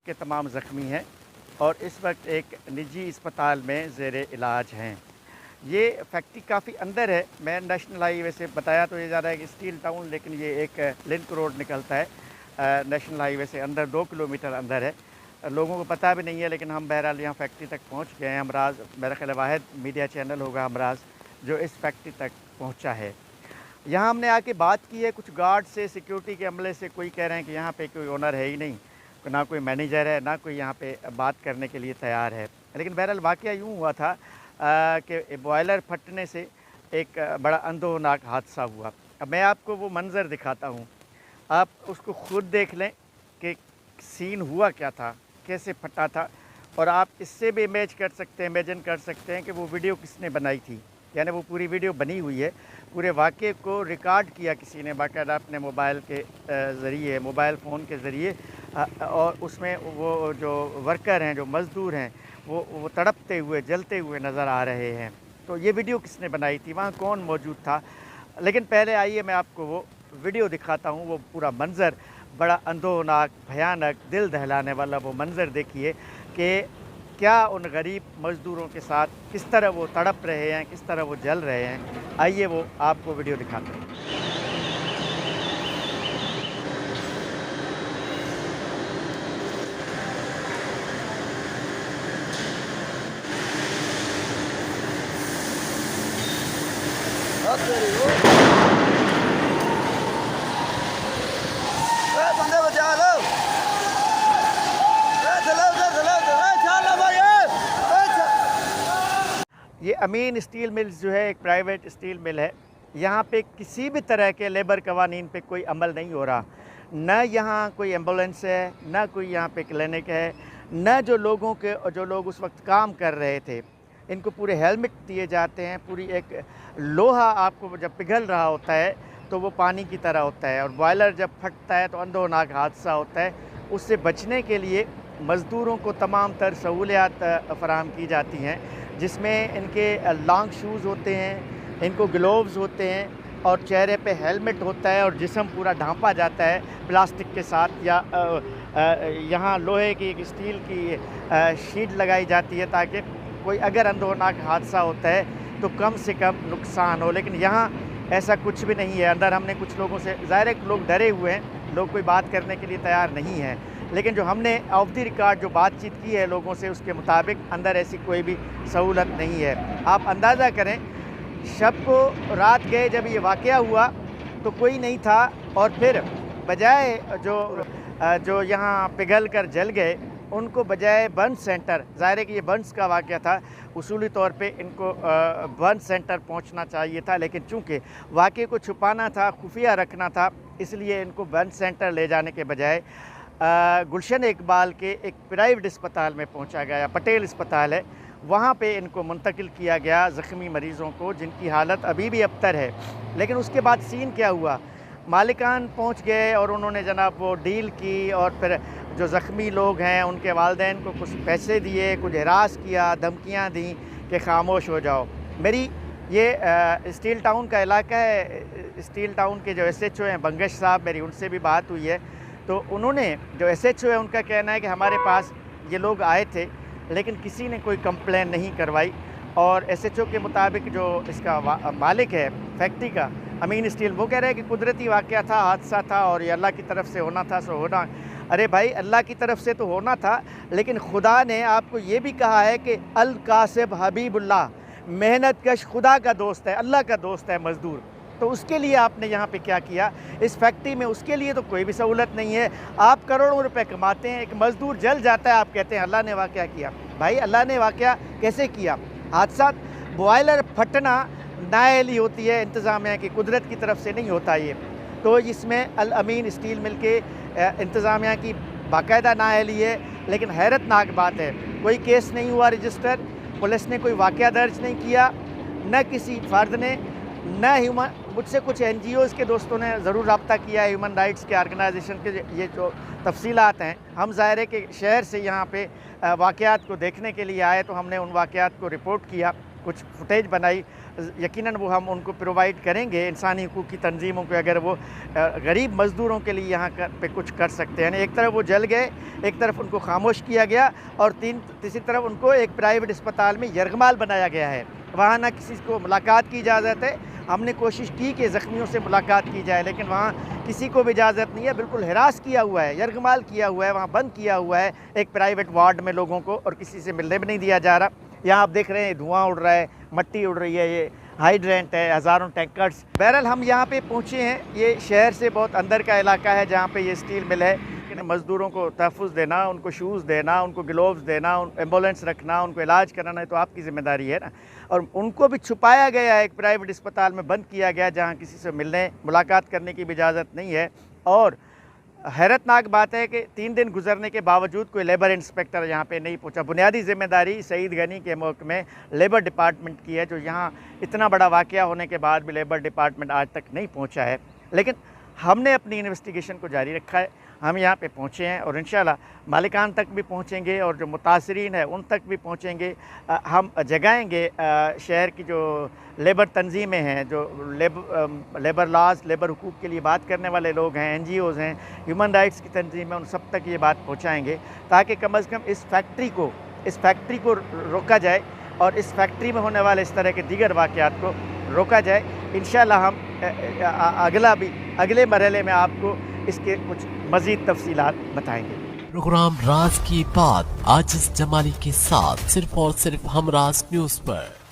के तमाम ज़ख्मी हैं और इस वक्त एक निजी अस्पताल में ज़ेर इलाज हैं। ये फैक्ट्री काफ़ी अंदर है। मैं नेशनल हाईवे से बताया तो ये जा रहा है कि स्टील टाउन, लेकिन ये एक लिंक रोड निकलता है नेशनल हाईवे से अंदर 2 किलोमीटर अंदर है। लोगों को पता भी नहीं है, लेकिन हम बहरहाल यहाँ फैक्ट्री तक पहुँच गए हैं। हमराज़ मेरा ख़्याल है वाहिद मीडिया चैनल होगा हमराज़ जो इस फैक्ट्री तक पहुँचा है। यहाँ हमने आके बात की है कुछ गार्ड से, सिक्योरिटी के अमले से। कोई कह रहे हैं कि यहाँ पे कोई ओनर है ही नहीं, ना कोई मैनेजर है, ना कोई यहाँ पे बात करने के लिए तैयार है। लेकिन बहरहाल वाक़या यूँ हुआ था कि बॉयलर फटने से एक बड़ा अंदोनाक हादसा हुआ। अब मैं आपको वो मंज़र दिखाता हूँ, आप उसको ख़ुद देख लें कि सीन हुआ क्या था, कैसे फटा था, और आप इससे भी इमेजिन कर सकते हैं कि वो वीडियो किसने बनाई थी। यानी वो पूरी वीडियो बनी हुई है, पूरे वाक़े को रिकॉर्ड किया किसी ने बाकायदा अपने मोबाइल के ज़रिए, मोबाइल फ़ोन के ज़रिए, और उसमें वो जो वर्कर हैं, जो मज़दूर हैं, वो तड़पते हुए, जलते हुए नज़र आ रहे हैं। तो ये वीडियो किसने बनाई थी, वहाँ कौन मौजूद था? लेकिन पहले आइए मैं आपको वो वीडियो दिखाता हूँ, वो पूरा मंज़र, बड़ा अंदोनाक, भयानक, दिल दहलाने वाला वो मंज़र देखिए कि क्या उन गरीब मज़दूरों के साथ किस तरह वो तड़प रहे हैं, किस तरह वो जल रहे हैं। आइए वो आपको वीडियो दिखाते हैं। बंदे बचा लो। ये अमीन स्टील मिल्स जो है एक प्राइवेट स्टील मिल है। यहाँ पे किसी भी तरह के लेबर कवानीन पे कोई अमल नहीं हो रहा। न यहाँ कोई एम्बुलेंस है, न कोई यहाँ पे क्लिनिक है, न जो लोग उस वक्त काम कर रहे थे, इनको पूरे हेलमेट दिए जाते हैं। पूरी एक लोहा आपको जब पिघल रहा होता है तो वो पानी की तरह होता है, और बॉयलर जब फटता है तो अंदोनाक हादसा होता है। उससे बचने के लिए मज़दूरों को तमाम तर सहूलियात फ़राहम की जाती हैं, जिसमें इनके लॉन्ग शूज़ होते हैं, इनको ग्लोव्स होते हैं, और चेहरे पे हेलमेट होता है, और जिस्म पूरा ढांपा जाता है प्लास्टिक के साथ, या यहाँ लोहे की एक स्टील की शीट लगाई जाती है ताकि कोई अगर अंदोनाक हादसा होता है तो कम से कम नुकसान हो। लेकिन यहाँ ऐसा कुछ भी नहीं है। अंदर हमने कुछ लोगों से, ज़ाहिर है लोग डरे हुए हैं, लोग कोई बात करने के लिए तैयार नहीं हैं, लेकिन जो हमने ऑफ द रिकॉर्ड जो बातचीत की है लोगों से, उसके मुताबिक अंदर ऐसी कोई भी सहूलत नहीं है। आप अंदाज़ा करें, शब को रात गए जब ये वाक़या हुआ तो कोई नहीं था, और फिर बजाय जो यहाँ पिघल कर जल गए, उनको बजाय बर्न सेंटर, ज़ाहिर है कि ये बर्न्स का वाक़या था, उसूली तौर पे इनको बर्न सेंटर पहुंचना चाहिए था, लेकिन चूँकि वाक़े को छुपाना था, खुफिया रखना था, इसलिए इनको बर्न सेंटर ले जाने के बजाय गुलशन इकबाल के एक प्राइवेट अस्पताल में पहुंचा गया। पटेल अस्पताल है, वहाँ पे इनको मुंतकिल किया गया, ज़ख्मी मरीज़ों को, जिनकी हालत अभी भी अबतर है। लेकिन उसके बाद सीन क्या हुआ, मालिकान पहुँच गए और उन्होंने जनाब वो डील की, और फिर जो ज़ख्मी लोग हैं उनके वालिदैन को कुछ पैसे दिए, कुछ हिरास किया, धमकियाँ दी कि खामोश हो जाओ। मेरी ये स्टील टाउन का इलाका है, स्टील टाउन के जो SHO हैं बंगश साहब, मेरी उनसे भी बात हुई है, तो उन्होंने, जो SHO है उनका कहना है कि हमारे पास ये लोग आए थे लेकिन किसी ने कोई कंप्लेन नहीं करवाई, और SHO के मुताबिक जो इसका मालिक है फैक्ट्री का, अमीन स्टील, वो कह रहे हैं कि कुदरती वाक़या था, हादसा था, और ये अल्लाह की तरफ से होना था सो होना। अरे भाई, अल्लाह की तरफ से तो होना था, लेकिन खुदा ने आपको ये भी कहा है कि अल कासिब हबीबुल्लाह, मेहनत कश खुदा का दोस्त है, अल्लाह का दोस्त है मज़दूर। तो उसके लिए आपने यहाँ पे क्या किया इस फैक्ट्री में, उसके लिए तो कोई भी सहूलत नहीं है। आप करोड़ों रुपए कमाते हैं, एक मज़दूर जल जाता है, आप कहते हैं अल्लाह ने वाक़या किया। भाई, अल्लाह ने वाक़या कैसे किया? हादसा, बॉयलर फटना नाअहली होती है इंतज़ामिया की, कुदरत की तरफ से नहीं होता ये। तो इसमें अल अमीन स्टील मिल के इंतज़ामिया की बाकायदा नाअहली है। लेकिन हैरतनाक बात है, कोई केस नहीं हुआ रजिस्टर, पुलिस ने कोई वाक़या दर्ज नहीं किया, न किसी फ़र्द ने, न मुझसे कुछ NGOज़ के दोस्तों ने ज़रूर रब्ता किया है, ह्यूमन राइट्स के ऑर्गेनाइजेशन के। ये जो तफसीलात हैं, हम ज़ाहिर है कि शहर से यहाँ पे वाक़यात को देखने के लिए आए, तो हमने उन वाक़यात को रिपोर्ट किया, कुछ फुटेज बनाई, यकीनन वो हम उनको प्रोवाइड करेंगे इंसानी हकूक़ की तंजीमों को, अगर वो गरीब मज़दूरों के लिए यहाँ पे कुछ कर सकते हैं। एक तरफ वो जल गए, एक तरफ उनको खामोश किया गया और तीसरी तरफ उनको एक प्राइवेट अस्पताल में यरगमाल बनाया गया है। वहाँ ना किसी को मुलाकात की इजाज़त है। हमने कोशिश की कि ज़ख्मियों से मुलाकात की जाए, लेकिन वहाँ किसी को भी इजाज़त नहीं है। बिल्कुल हिरास किया हुआ है, यरगमाल किया हुआ है, वहाँ बंद किया हुआ है एक प्राइवेट वार्ड में लोगों को, और किसी से मिलने भी नहीं दिया जा रहा। यहाँ आप देख रहे हैं धुआं उड़ रहा है, मट्टी उड़ रही है, ये हाइड्रेंट है, हज़ारों टैंकर्स। बहरहाल हम यहाँ पे पहुँचे हैं, ये शहर से बहुत अंदर का इलाका है जहाँ पे ये स्टील मिल है। मज़दूरों को तहफ़्फ़ुज़ देना, उनको शूज़ देना, उनको ग्लोव्स देना, एम्बुलेंस रखना, उनको इलाज कराना है तो आपकी ज़िम्मेदारी है ना। और उनको भी छुपाया गया है, एक प्राइवेट अस्पताल में बंद किया गया जहाँ किसी से मिलने मुलाकात करने की भी इजाज़त नहीं है। और हैरतनाक बात है कि 3 दिन गुजरने के बावजूद कोई लेबर इंस्पेक्टर यहाँ पे नहीं पहुँचा। बुनियादी ज़िम्मेदारी सईद गनी के मुल्क में लेबर डिपार्टमेंट की है, जो यहाँ इतना बड़ा वाक़या होने के बाद भी लेबर डिपार्टमेंट आज तक नहीं पहुँचा है। लेकिन हमने अपनी इन्वेस्टिगेशन को जारी रखा है, हम यहाँ पे पहुँचे हैं और इंशाल्लाह मालिकान तक भी पहुँचेंगे और जो मुतासरीन है उन तक भी पहुँचेंगे। हम जगाएँगे शहर की जो लेबर तंजीमें हैं, जो लेबर लॉज, लेबर हुकूक़ के लिए बात करने वाले लोग हैं, NGOs हैं, ह्यूमन राइट्स की तंजीमें, उन सब तक ये बात पहुँचाएँगे ताकि कम अज़ कम इस फैक्ट्री को रोका जाए और इस फैक्ट्री में होने वाले इस तरह के दीगर वाक़यात को रोका जाए। इंशाल्लाह हम अगले मरहले में आपको इसके कुछ मज़ीद तफ़सीलात बताएंगे। प्रोग्राम राज की बात आजिज़ जमाली के साथ सिर्फ और सिर्फ हम राज न्यूज़ पर।